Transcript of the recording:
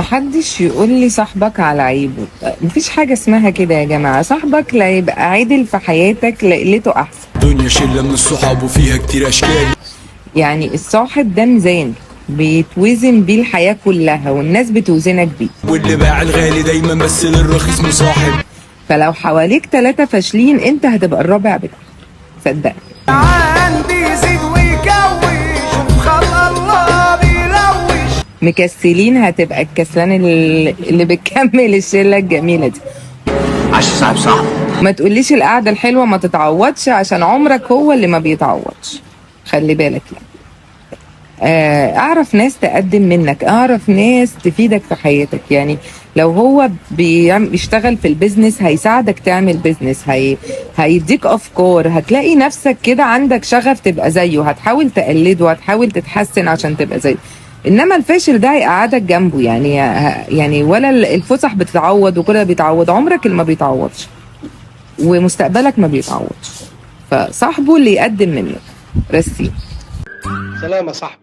محدش يقول لي صاحبك على عيبه. مفيش حاجة اسمها كده يا جماعة. صاحبك لا يبقى عادل في حياتك لقلته أحسن. دنيا شلة من الصحاب وفيها كتير أشكال. يعني الصاحب ده ميزان بيتوزن بيه الحياة كلها والناس بتوزنك بيه. واللي باع الغالي دايما بس للرخيص مصاحب. فلو حواليك 3 فاشلين انت هتبقى الرابع بتاعك، صدقني. عندي زيد ويكوش وخلق الله بيلوش. مكسلين هتبقى الكسلان اللي بتكمل الشلة الجميلة دي. عاش صاحب صاحب. ما تقوليش القعدة الحلوة ما تتعوضش، عشان عمرك هو اللي ما بيتعوضش. خلي بالك يعني. اعرف ناس تقدم منك، اعرف ناس تفيدك في حياتك. يعني لو هو بيشتغل في البيزنس هيساعدك تعمل بيزنس، هيديك افكار، هتلاقي نفسك كده عندك شغف تبقى زيه، هتحاول تقلده، هتحاول تتحسن عشان تبقى زيه. انما الفاشل ده هيقعدك جنبه. يعني ولا الفسح بتتعوض وكل ده بيتعوض، عمرك اللي ما بيتعوضش ومستقبلك ما بيتعوضش. فصاحبه اللي يقدم منك. رسي سلام يا صاحبي.